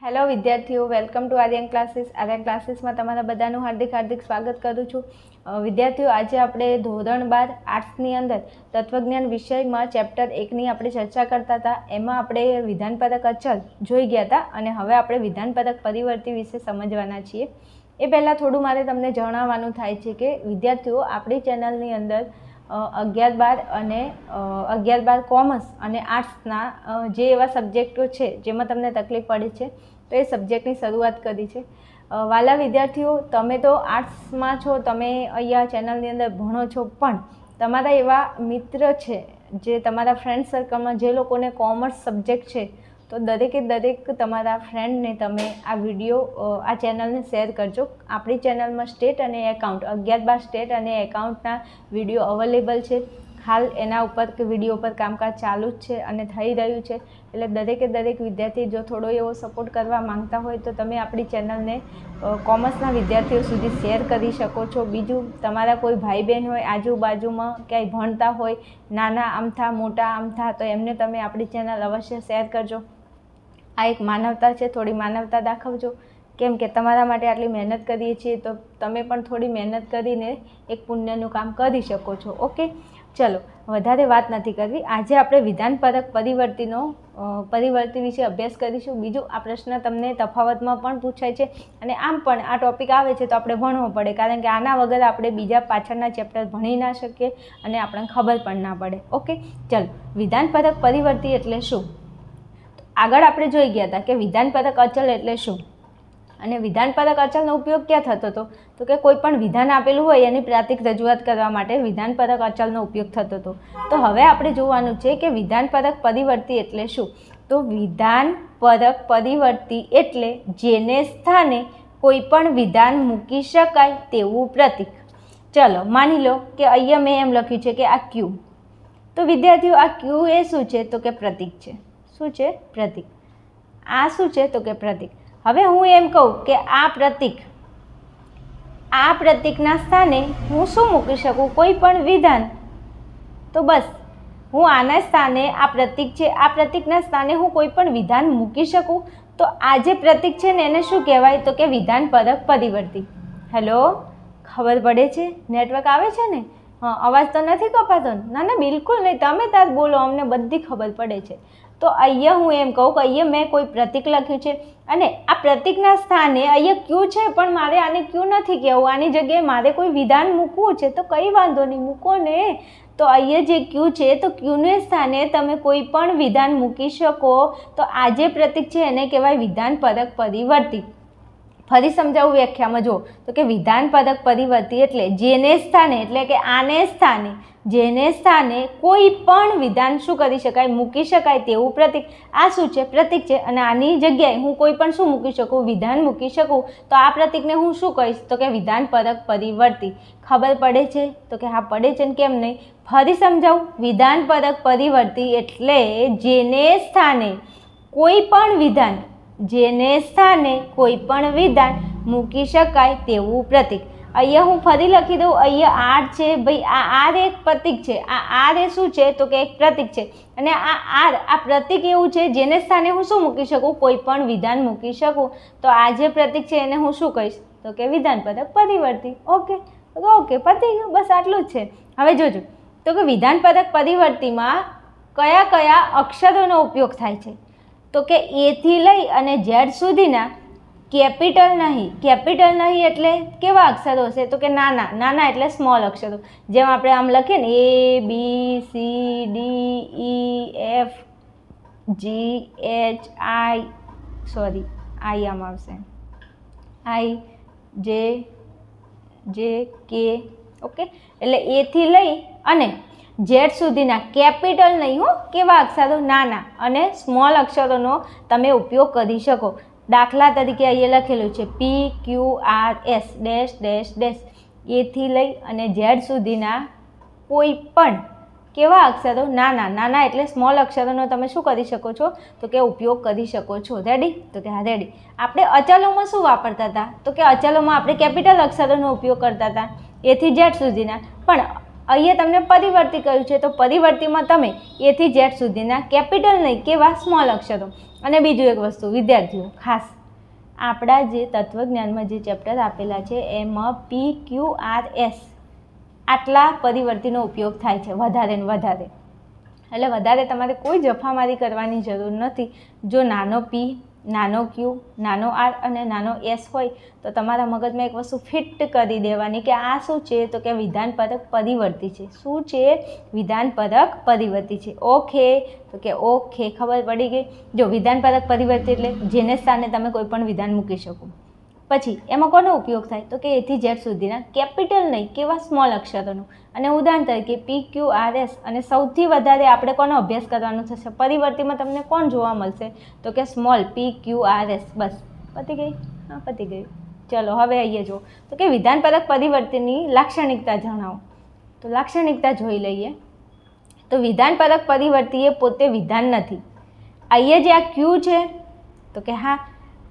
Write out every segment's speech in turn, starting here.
Hello વિદ્યાર્થીઓ, welcome to Aryan classes. Aryan ક્લાસીસમાં તમારા બધાનું હાર્દિક સ્વાગત કરું છું. વિદ્યાર્થીઓ, આજે આપણે ધોરણ 12 આર્ટ્સની અંદર તત્વજ્ઞાન વિષયમાં ચેપ્ટર 1ની આપણે ચર્ચા કરતા હતા. એમાં આપણે વિધાનપરક અચલ જોઈ ગયા હતા અને હવે આપણે વિધાનપરક પરિવર્તી વિશે સમજવાના છીએ. એ પહેલાં થોડું મારે તમને જણાવવાનું થાય છે કે વિદ્યાર્થીઓ, આપણી ચેનલની અંદર 11-12 અને 11-12 કોમર્સ અને આર્ટ્સના જે એવા સબ્જેક્ટો છે જેમાં તમને તકલીફ પડે છે તો એ સબ્જેક્ટની શરૂઆત કરી છે. વાલા વિદ્યાર્થીઓ, તમે તો આર્ટ્સમાં છો, તમે અહીંયા ચેનલની અંદર ભણો છો, પણ તમારા એવા મિત્ર છે જે તમારા ફ્રેન્ડ સર્કલમાં જે લોકોને કોમર્સ સબ્જેક્ટ છે, તો દરેક તમારા ફ્રેન્ડને તમે આ વિડીયો આ ચેનલને શેર કરજો. આપણી ચેનલમાં સ્ટેટ અને એકાઉન્ટ 11-12 સ્ટેટ અને એકાઉન્ટના વિડીયો અવેલેબલ છે. હાલ એના ઉપર વિડીયો પર કામકાજ ચાલુ જ છે અને થઈ રહ્યું છે. એટલે દરેક વિદ્યાર્થી જો થોડો એવો સપોર્ટ કરવા માંગતા હોય તો તમે આપણી ચેનલને કોમર્સના વિદ્યાર્થીઓ સુધી શેર કરી શકો છો. બીજું, તમારા કોઈ ભાઈ બહેન હોય આજુબાજુમાં ક્યાંય ભણતા હોય, નાના આમથા મોટા આમથા, તો એમને તમે આપણી ચેનલ અવશ્ય શેર કરજો. આ એક માનવતા છે, થોડી માનવતા દાખવજો. કેમ કે તમારા માટે આટલી મહેનત કરીએ છીએ તો તમે પણ થોડી મહેનત કરીને એક પુણ્યનું કામ કરી શકો છો. ઓકે, ચલો વધારે વાત નથી કરવી. આજે આપણે વિધાનપરક પરિવર્તી વિશે અભ્યાસ કરીશું. બીજું, આ પ્રશ્ન તમને તફાવતમાં પણ પૂછાય છે અને આમ પણ આ ટૉપિક આવે છે તો આપણે ભણવો પડે, કારણ કે આના વગર આપણે બીજા પાછળના ચેપ્ટર ભણી ના શકીએ અને આપણને ખબર પણ ના પડે. ઓકે, ચલો, વિધાનપરક પરિવર્તી એટલે શું? આગળ આપણે જોઈ ગયા હતા કે વિધાનપરક અચલ એટલે શું અને વિધાનપરક અચલનો ઉપયોગ ક્યાં થતો હતો, તો કે કોઈ પણ વિધાન આપેલું હોય એની પ્રાતિક રજૂઆત કરવા માટે વિધાનપરક અચલનો ઉપયોગ થતો હતો. તો હવે આપણે જોવાનું છે કે વિધાનપરક પરિવર્તી એટલે શું. તો વિધાનપરક પરિવર્તી એટલે જેને સ્થાને કોઈ પણ વિધાન મૂકી શકાય તેવું પ્રતીક. ચલો માની લો કે અહીંયા મેં એમ લખ્યું છે કે આ ક્યુ. તો વિદ્યાર્થીઓ, આ ક્યુ એ શું છે, તો કે પ્રતીક છે. શું છે? પ્રતીક. આ શું છે, તો કે પ્રતીક. હવે હું એમ કહું કે આ પ્રતીકના સ્થાને હું શું મૂકી શકું, કોઈ પણ વિધાન. તો બસ હું આના સ્થાને આ પ્રતીક છે, આ પ્રતીકના સ્થાને હું કોઈ પણ વિધાન મૂકી શકું. તો આ જે પ્રતીક છે ને એને શું કહેવાય, તો કે વિધાનપરક પરિવર્તી. હેલો, ખબર પડે છે? નેટવર્ક આવે છે ને? હા, અવાજ તો નથી કપાતો? ના, બિલકુલ નહીં. તમે તાર બોલો, અમને બધી ખબર પડે છે. તો અહીંયા હું એમ કહું કે અહીંયા મેં કોઈ પ્રતીક લખ્યું છે અને આ પ્રતીકના સ્થાને અહીંયા ક્યુ છે, પણ મારે આને ક્યુ નથી કહેવું, આની જગ્યાએ મારે કોઈ વિધાન મૂકવું છે. તો કંઈ વાંધો નહીં, મૂકો ને. તો અહીંયા જે ક્યુ છે તો ક્યુને સ્થાને તમે કોઈ પણ વિધાન મૂકી શકો. તો આ જે પ્રતીક છે એને કહેવાય વિધાનપરક પરિવર્તી. ફરી સમજાવું વ્યાખ્યામાં જો, તો કે વિધાનપરક પરિવર્તી એટલે જેને સ્થાને, એટલે કે આને સ્થાને, જેને સ્થાને કોઈ પણ વિધાન શું કરી શકાય, મૂકી શકાય તેવું પ્રતીક. આ શું છે? પ્રતીક છે. અને આની જગ્યાએ હું કોઈ પણ શું મૂકી શકું, વિધાન મૂકી શકું. તો આ પ્રતીકને હું શું કહીશ, તો કે વિધાનપરક પરિવર્તી. ખબર પડે છે? તો કે હા પડે છે ને, કેમ નહીં? ફરી સમજાવું. વિધાનપરક પરિવર્તી એટલે જેને સ્થાને કોઈ પણ વિધાન, જેને સ્થાને કોઈ પણ વિધાન મૂકી શકાય તેવું પ્રતીક. અહીંયા હું ફરી લખી દઉં. અહીંયા આર છે ભાઈ, આ આર એક પ્રતીક છે. આ આર એ શું છે, તો કે એક પ્રતીક છે. અને આ આર, આ પ્રતીક એવું છે જેને સ્થાને હું શું મૂકી શકું, કોઈ પણ વિધાન મૂકી શકું. તો આ જે પ્રતીક છે એને હું શું કહીશ, તો કે વિધાનપરક પરિવર્તી. ઓકે, પતી ગયું. બસ આટલું જ છે. હવે જોજો, તો કે વિધાનપરક પરિવર્તીમાં કયા અક્ષરોનો ઉપયોગ થાય છે, તો કે એ થી લઈ અને ઝેડ સુધીના કેપિટલ નહીં એટલે કેવા અક્ષરો હશે, તો કે નાના એટલે સ્મોલ અક્ષરો. જેમ આપણે આમ લખીએ ને ABCD E F G H I આમ આવશે, I J K. ઓકે, એટલે એ થી લઈ અને ઝેડ સુધીના કેપિટલ નહીં હો, કેવા અક્ષરો, નાના અને સ્મોલ અક્ષરોનો તમે ઉપયોગ કરી શકો. દાખલા તરીકે અહીંયા લખેલું છે PQRS ... એથી લઈ અને ઝેડ સુધીના કોઈ પણ કેવા અક્ષરો, નાના એટલે સ્મોલ અક્ષરોનો તમે શું કરી શકો છો, તો કે ઉપયોગ કરી શકો છો. રેડી? તો કે હા રેડી. આપણે અચલોમાં શું વાપરતા હતા, તો કે અચલોમાં આપણે કેપિટલ અક્ષરોનો ઉપયોગ કરતા હતા, એથી ઝેડ સુધીના. પણ અહીંયા તમને પરિવર્તી કહ્યું છે તો પરિવર્તીમાં તમે એથી ઝેડ સુધીના કેપિટલ નહીં, કેવા સ્મોલ અક્ષરો. અને બીજું એક વસ્તુ વિદ્યાર્થીઓ ખાસ આપણા જે તત્વજ્ઞાનમાં જે ચેપ્ટર આપેલા છે એમાં PQRS આટલા પરિવર્તીનો ઉપયોગ થાય છે વધારે ને વધારે. એટલે વધારે તમારે કોઈ જફામારી કરવાની જરૂર નથી. જો નાનો p, નાનો q, નાનો r અને નાનો s હોય તો તમારા મગજમાં એક વસ્તુ ફિટ કરી દેવાની કે આ શું છે, તો કે વિધાનપરક પરિવર્તી છે. શું છે? વિધાનપરક પરિવર્તી છે. ઓકે, તો કે ઓકે, ખબર પડી ગઈ. જો વિધાનપરક પરિવર્તી એટલે જેને સ્થાને તમે કોઈ પણ વિધાન મૂકી શકો. પછી એમાં કોનો ઉપયોગ થાય, તો કે A થી Z સુધીના કેપિટલ નહીં, કેવા સ્મોલ અક્ષરોનો. અને ઉદાહરણ તરીકે PQRS અને સૌથી વધારે આપણે કોનો અભ્યાસ કરવાનો થશે? પરિવર્તીમાં તમને કોણ જોવા મળશે? તો કે સ્મોલ PQRS. બસ પતી ગઈ. હા, પતી ગયું. ચલો હવે અહીંયા જુઓ, તો કે વિધાનપરક પરિવર્તનની લાક્ષણિકતા જણાવો. તો લાક્ષણિકતા જોઈ લઈએ. તો વિધાનપરક પરિવર્તી એ પોતે વિધાન નથી. અહીંયા જે આ Q છે, તો કે હા,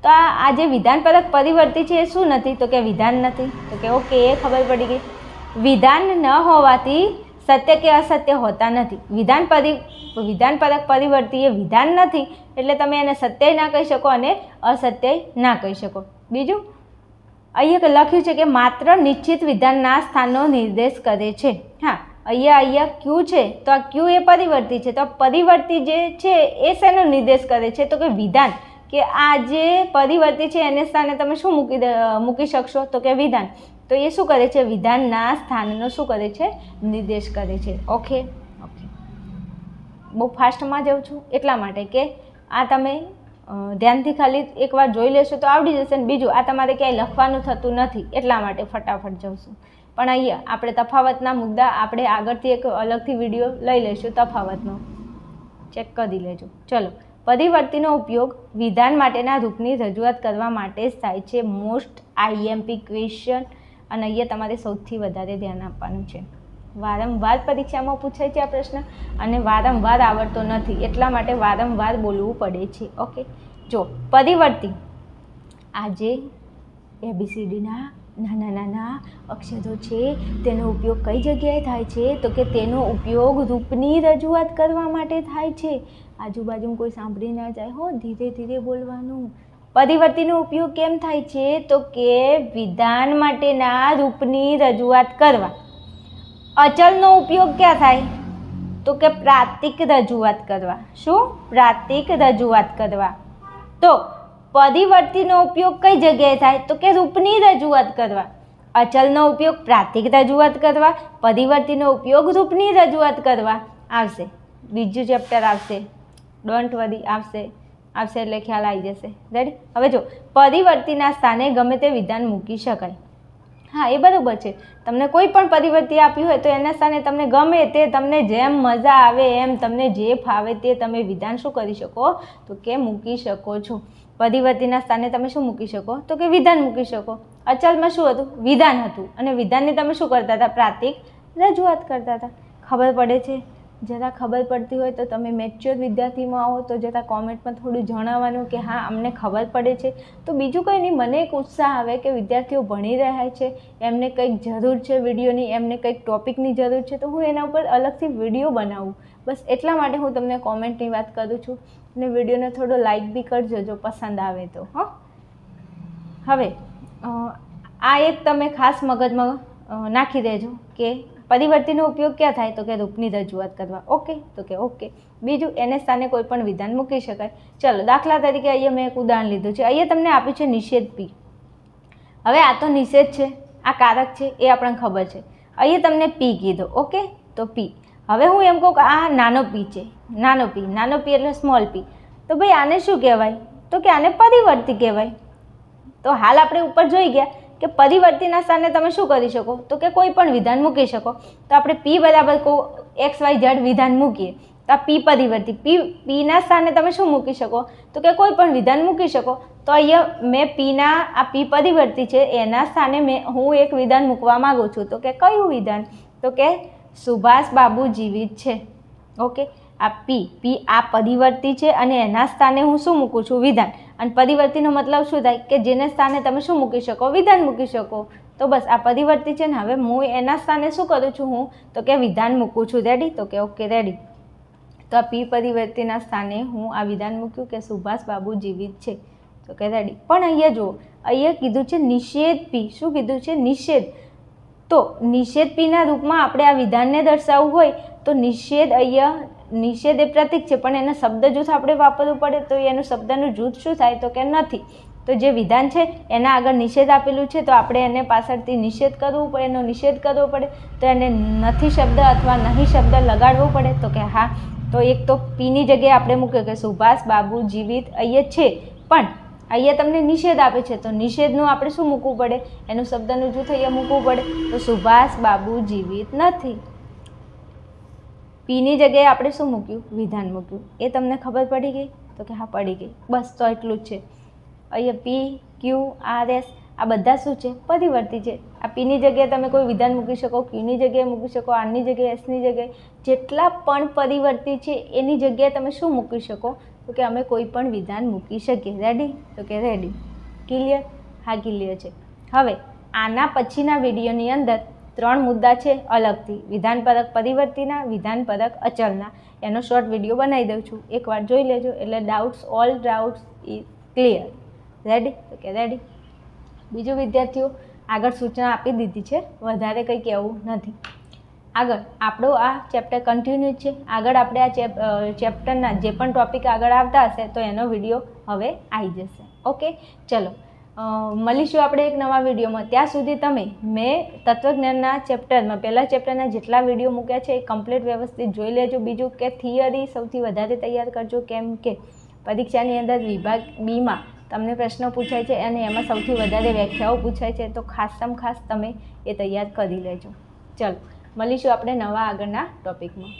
તો આ જે વિધાનપરક પરિવર્તી છે એ શું નથી? તો કે વિધાન નથી. તો કે ઓકે, એ ખબર પડી ગઈ. વિધાન ન હોવાથી સત્ય કે અસત્ય હોતા નથી. વિધાનપરક પરિવર્તી એ વિધાન નથી એટલે તમે એને સત્ય ના કહી શકો અને અસત્ય ના કહી શકો. બીજું અહીંયા લખ્યું છે કે માત્ર નિશ્ચિત વિધાનના સ્થાનનો નિર્દેશ કરે છે. હા, અહીંયા Q છે, તો આ Q એ પરિવર્તી છે. તો પરિવર્તી જે છે એ શેનો નિર્દેશ કરે છે? તો કે વિધાન. કે આ જે પરિવર્તી છે એને સ્થાને તમે શું મૂકી શકશો? તો કે વિધાન. તો એ શું કરે છે? વિધાનના સ્થાનનો શું કરે છે? નિર્દેશ કરે છે. ઓકે ઓકે, બહુ ફાસ્ટમાં જાઉં છું એટલા માટે કે આ તમે ધ્યાનથી ખાલી એકવાર જોઈ લેશો તો આવડી જશે. ને બીજું, આ તમારે ક્યાંય લખવાનું થતું નથી એટલા માટે ફટાફટ જાઉં છું. પણ અહીંયા આપણે તફાવતના મુદ્દા આપણે આગળથી એક અલગથી વિડીયો લઈ લઈશું તફાવતનો, ચેક કરી લેજો. ચલો, પરિવર્તીનો ઉપયોગ વિધાન માટેના રૂપની રજૂઆત કરવા માટે જ થાય છે. મોસ્ટ IMP ક્વેશ્ચન, અને અહીંયા તમારે સૌથી વધારે ધ્યાન આપવાનું છે. વારંવાર પરીક્ષામાં પૂછાય છે આ પ્રશ્ન અને વારંવાર આવડતો નથી એટલા માટે વારંવાર બોલવું પડે છે. ઓકે, જો પરિવર્તી આ જે ABCDના નાના નાના અક્ષરો છે તેનો ઉપયોગ કઈ જગ્યાએ થાય છે? તો કે તેનો ઉપયોગ રૂપની રજૂઆત કરવા માટે થાય છે. આજુબાજુ કોઈ સાંભળી ના જાય હો, ધીરે ધીરે બોલવાનું. પરિવર્તીનો ઉપયોગ કેમ થાય છે? તો કે વિધાન માટેના રૂપની રજૂઆત કરવા. અચલનો ઉપયોગ ક્યાં થાય? તો કે પ્રાતિક રજૂઆત કરવા. શું? પ્રાતિક રજૂઆત કરવા. તો પરિવર્તીનો ઉપયોગ કઈ જગ્યાએ થાય? તો કે રૂપની રજૂઆત કરવા. અચલનો ઉપયોગ પ્રાતિક રજૂઆત કરવા, પરિવર્તીનો ઉપયોગ રૂપની રજૂઆત કરવા. આવશે બીજું ચેપ્ટર આવશે, ડોન્ટ વરી, આવશે એટલે ખ્યાલ આવી જશે. રેડી? હવે જો પરિવર્તીના સ્થાને ગમે તે વિધાન મૂકી શકાય. હા, એ બરાબર છે. તમને કોઈ પણ પરિવર્તી આપ્યું હોય તો એના સ્થાને તમને ગમે તે, તમને જેમ મજા આવે એમ, તમને જે ફાવે તે તમે વિધાન શું કરી શકો? તો કે મૂકી શકો છો. પરિવર્તીના સ્થાને તમે શું મૂકી શકો? તો કે વિધાન મૂકી શકો. અચલમાં શું હતું? વિધાન હતું. અને વિધાનની તમે શું કરતા હતા? પ્રાતિક રજૂઆત કરતા હતા. ખબર પડે છે? જરા ખબર પડતી હોય તો તમે મેચ્યોર વિદ્યાર્થીમાં આવો તો જરા કોમેન્ટમાં થોડું જણાવવાનું કે હા અમને ખબર પડે છે. તો બીજું કંઈ નહીં, મને એક ઉત્સાહ આવે કે વિદ્યાર્થીઓ ભણી રહ્યા છે, એમને કંઈક જરૂર છે વિડીયોની, એમને કંઈક ટોપિકની જરૂર છે, તો હું એના ઉપર અલગથી વિડીયો બનાવું. બસ એટલા માટે હું તમને કોમેન્ટની વાત કરું છું. અને વિડીયોને થોડો લાઇક બી કરજો જો પસંદ આવે તો. હવે આ એક તમે ખાસ મગજમાં નાખી દેજો કે પરિવર્તીનો ઉપયોગ ક્યાં થાય? તો કે રૂપની રજૂઆત કરવા. ઓકે, તો કે ઓકે. બીજું, એને સ્થાને કોઈ પણ વિધાન મૂકી શકાય. ચલો, દાખલા તરીકે અહીંયા મેં એક ઉદાહરણ લીધું છે. અહીંયા તમને આપ્યું છે નિષેધ P. હવે આ તો નિષેધ છે, આ કારક છે, એ આપણને ખબર છે. અહીંયા તમને P કીધો. ઓકે, તો P. હવે હું એમ કહું કે આ નાનો p છે, નાનો p એટલે સ્મોલ p. તો ભાઈ આને શું કહેવાય? તો કે આને પરિવર્તી કહેવાય. તો હાલ આપણે ઉપર જોઈ ગયા કે પરિવર્તીના સ્થાને તમે શું કરી શકો? તો કે કોઈ પણ વિધાન મૂકી શકો. તો આપણે P બરાબર XYZ વિધાન મૂકીએ તો આ P પરિવર્તી. Pના સ્થાને તમે શું મૂકી શકો? તો કે કોઈ પણ વિધાન મૂકી શકો. તો અહીંયા મેં આ P પરિવર્તી છે એના સ્થાને હું એક વિધાન મૂકવા માગું છું. તો કે કયું વિધાન? તો કે સુભાષ બાબુ જીવિત છે. ઓકે, આ P આ પરિવર્તી છે અને એના સ્થાને હું શું મૂકું છું? વિધાન. અને પરિવર્તીનો મતલબ શું થાય? કે જેના સ્થાને તમે શું મૂકી શકો? વિધાન મૂકી શકો. તો બસ આ પરિવર્તી છે ને, હવે હું એના સ્થાને શું કરું છું? હું તો કે વિધાન મૂકું છું. રેડી? તો કે ઓકે, રેડી. તો આ P પરિવર્તીના સ્થાને હું આ વિધાન મૂક્યું કે સુભાષ બાબુ જીવિત છે. તો કે રેડી. પણ અહીંયા જુઓ, અહીંયા કીધું છે નિષેધ પી. શું કીધું છે? નિષેધ. તો નિષેધ પીના રૂપમાં આપણે આ વિધાનને દર્શાવવું હોય તો નિષેધ, અહીંયા નિષેધ એ પ્રતીક છે પણ એના શબ્દ જૂથ આપણે વાપરવું પડે. તો એનું શબ્દનું જૂથ શું થાય? તો કે નથી. તો જે વિધાન છે એના આગળ નિષેધ આપેલું છે તો આપણે એને પાછળથી નિષેધ કરવું પડે, એનો નિષેધ કરવો પડે. તો એને નથી શબ્દ અથવા નહીં શબ્દ લગાડવો પડે. તો કે હા. તો એક તો પીની જગ્યાએ આપણે મૂક્યું કે સુભાષ બાબુ જીવિત અહીંયા છે પણ અહીંયા તમને નિષેધ આપે છે તો નિષેધનું આપણે શું મૂકવું પડે? એનું શબ્દનું જૂથ અહીંયા મૂકવું પડે. તો સુભાષ બાબુ જીવિત નથી. પીની જગ્યાએ આપણે શું મૂક્યું? વિધાન મૂક્યું. એ તમને ખબર પડી ગઈ? તો કે હા પડી ગઈ. બસ તો એટલું જ છે. અહીંયા પી, ક્યુ, આર, એસ આ બધા શું છે? પરિવર્તી છે. આ પીની જગ્યાએ તમે કોઈ વિધાન મૂકી શકો, ક્યુની જગ્યાએ મૂકી શકો, આરની જગ્યાએ, એસની જગ્યાએ. જેટલા પણ પરિવર્તી છે એની જગ્યાએ તમે શું મૂકી શકો? તો કે અમે કોઈ પણ વિધાન મૂકી શકીએ. રેડી? તો કે રેડી. ક્લિયર? હા ક્લિયર છે. હવે આના પછીના વિડીયોની અંદર 3 મુદ્દા છે અલગથી, વિધાનપરક પરિવર્તીના, વિધાનપરક અચલના. એનો શોર્ટ વિડીયો બનાવી દઉં છું, એકવાર જોઈ લેજો એટલે all doubts is clear. Ready? તો કે રેડી. બીજું વિદ્યાર્થીઓ આગળ સૂચના આપી દીધી છે, વધારે કંઈ કહેવું નથી. આગળ આપણો આ ચેપ્ટર કન્ટિન્યુ છે. આગળ આપણે આ ચેપ્ટરના જે પણ ટૉપિક આગળ આવતા હશે તો એનો વિડીયો હવે આવી જશે. ઓકે, ચલો મળીશું આપણે એક નવા વિડીયોમાં. ત્યાં સુધી તમે મેં તત્વજ્ઞાનના ચેપ્ટરમાં પહેલા ચેપ્ટરના જેટલા વિડીયો મૂક્યા છે એ કમ્પ્લીટ વ્યવસ્થિત જોઈ લેજો. બીજું કે થિયરી સૌથી વધારે તૈયાર કરજો, કેમ કે પરીક્ષાની અંદર વિભાગ બીમાં તમને પ્રશ્નો પૂછાય છે અને એમાં સૌથી વધારે વ્યાખ્યાઓ પૂછાય છે. તો ખાસ તમે એ તૈયાર કરી લેજો. ચલો મળીશું આપણે નવા આગળના ટૉપિકમાં.